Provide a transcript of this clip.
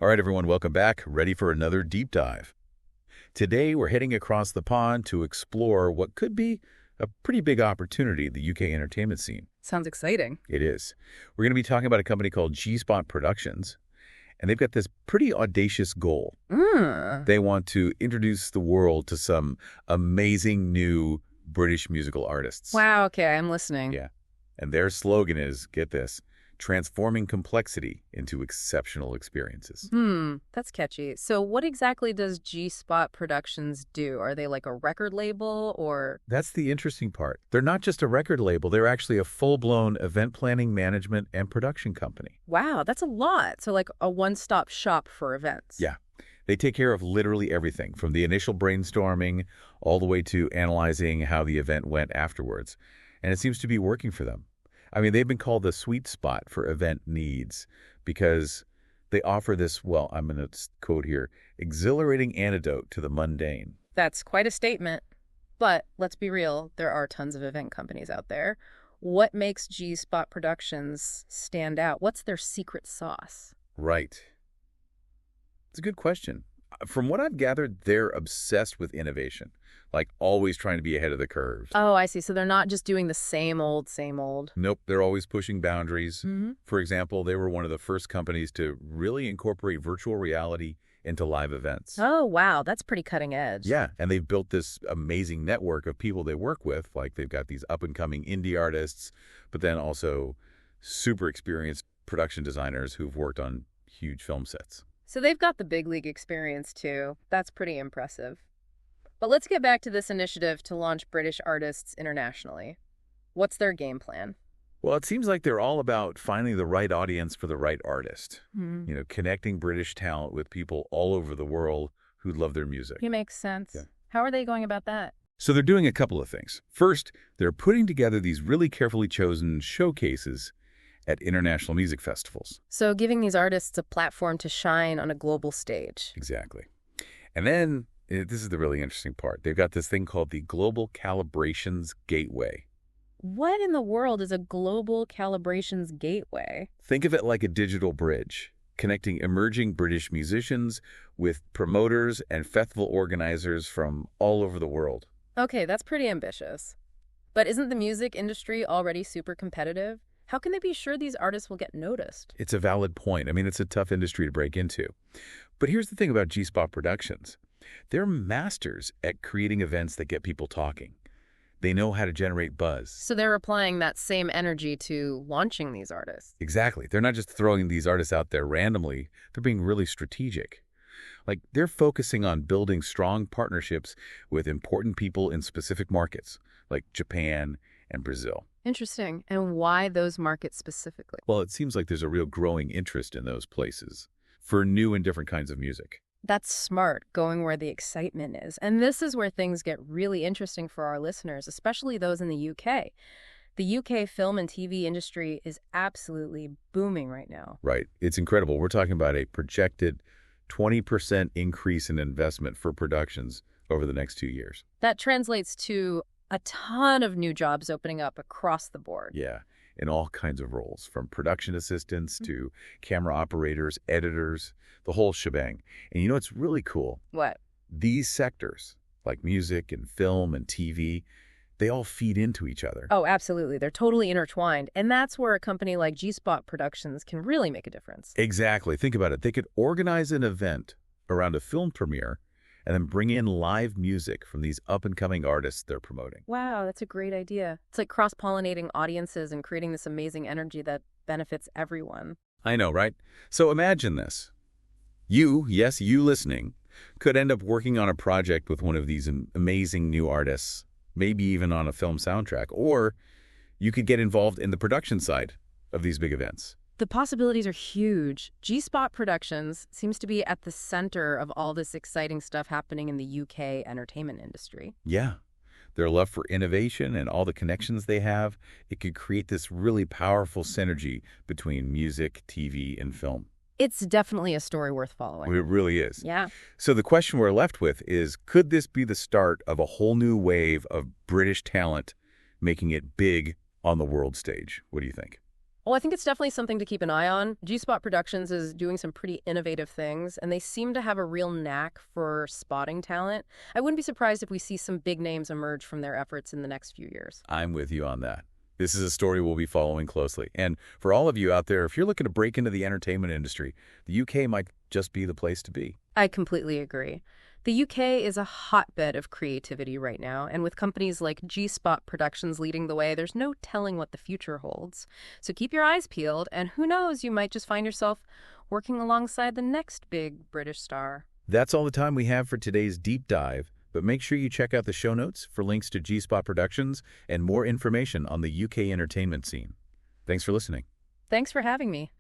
All right, everyone, welcome back. Ready for another deep dive. Today, we're heading across the pond to explore what could be a pretty big opportunity in the UK entertainment scene. Sounds exciting. It is. We're going to be talking about a company called G-Spot Productions, and they've got this pretty audacious goal. They want to introduce the world to some amazing new British musical artists. Wow, okay, I'm listening. Yeah. And their slogan is, get this, transforming complexity into exceptional experiences. That's catchy. So what exactly does G-Spot Productions do? Are they like a record label or... That's the interesting part. They're not just a record label. They're actually a full-blown event planning, management, and production company. Wow, that's a lot. So like a one-stop shop for events. Yeah. They take care of literally everything, from the initial brainstorming all the way to analyzing how the event went afterwards. And it seems to be working for them. I mean, they've been called the sweet spot for event needs because they offer this, well, I'm going to quote here, exhilarating antidote to the mundane. That's quite a statement. But let's be real, there are tons of event companies out there. What makes G-Spot Productions stand out? What's their secret sauce? Right. It's a good question. From what I've gathered, they're obsessed with innovation, like always trying to be ahead of the curve. Oh, I see. So they're not just doing the same old, same old. Nope, they're always pushing boundaries. For example, they were one of the first companies to really incorporate virtual reality into live events. Oh, wow. That's pretty cutting edge. Yeah, and they've built this amazing network of people they work with. Like they've got these up-and-coming indie artists, but then also super experienced production designers who've worked on huge film sets. So they've got the big league experience, too. That's pretty impressive. But let's get back to this initiative to launch British artists internationally. What's their game plan? Well, it seems like they're all about finding the right audience for the right artist. You know, connecting British talent with people all over the world who love their music. It makes sense. Yeah. How are they going about that? So they're doing a couple of things. First, they're putting together these really carefully chosen showcases at international music festivals. So giving these artists a platform to shine on a global stage. Exactly. And then, this is the really interesting part, they've got this thing called the Global Calibrations Gateway. What in the world is a global calibrations gateway? Think of it like a digital bridge, connecting emerging British musicians with promoters and festival organizers from all over the world. Okay, that's pretty ambitious. But isn't the music industry already super competitive? How can they be sure these artists will get noticed? It's a valid point. I mean, it's a tough industry to break into. But here's the thing about G-Spot Productions. They're masters at creating events that get people talking. They know how to generate buzz. So they're applying that same energy to launching these artists. Exactly. They're not just throwing these artists out there randomly. They're being really strategic. Like, they're focusing on building strong partnerships with important people in specific markets, like Japan and Brazil. Interesting. And why those markets specifically? Well, it seems like there's a real growing interest in those places for new and different kinds of music. That's smart, going where the excitement is. And this is where things get really interesting for our listeners, especially those in the UK. The UK film and TV industry is absolutely booming right now. Right. It's incredible. We're talking about a projected 20% increase in investment for productions over the next 2 years. That translates to a ton of new jobs opening up across the board. Yeah, in all kinds of roles, from production assistants to camera operators, editors, the whole shebang. And you know what's really cool? What? These sectors, like music and film and TV, they all feed into each other. Oh, absolutely. They're totally intertwined. And that's where a company like G-Spot Productions can really make a difference. Exactly. Think about it. They could organize an event around a film premiere and then bring in live music from these up-and-coming artists they're promoting. Wow, that's a great idea. It's like cross-pollinating audiences and creating this amazing energy that benefits everyone. I know, right? So imagine this. You, yes, you listening, could end up working on a project with one of these amazing new artists, maybe even on a film soundtrack, or you could get involved in the production side of these big events. The possibilities are huge. G-Spot Productions seems to be at the center of all this exciting stuff happening in the UK entertainment industry. Yeah. Their love for innovation and all the connections they have, it could create this really powerful synergy between music, TV, and film. It's definitely a story worth following. It really is. Yeah. So the question we're left with is, could this be the start of a whole new wave of British talent making it big on the world stage? What do you think? Well, I think it's definitely something to keep an eye on. G-Spot Productions is doing some pretty innovative things, and they seem to have a real knack for spotting talent. I wouldn't be surprised if we see some big names emerge from their efforts in the next few years. I'm with you on that. This is a story we'll be following closely. And for all of you out there, if you're looking to break into the entertainment industry, the UK might just be the place to be. I completely agree. The UK is a hotbed of creativity right now, and with companies like G-Spot Productions leading the way, there's no telling what the future holds. So keep your eyes peeled, and who knows, you might just find yourself working alongside the next big British star. That's all the time we have for today's deep dive, but make sure you check out the show notes for links to G-Spot Productions and more information on the UK entertainment scene. Thanks for listening. Thanks for having me.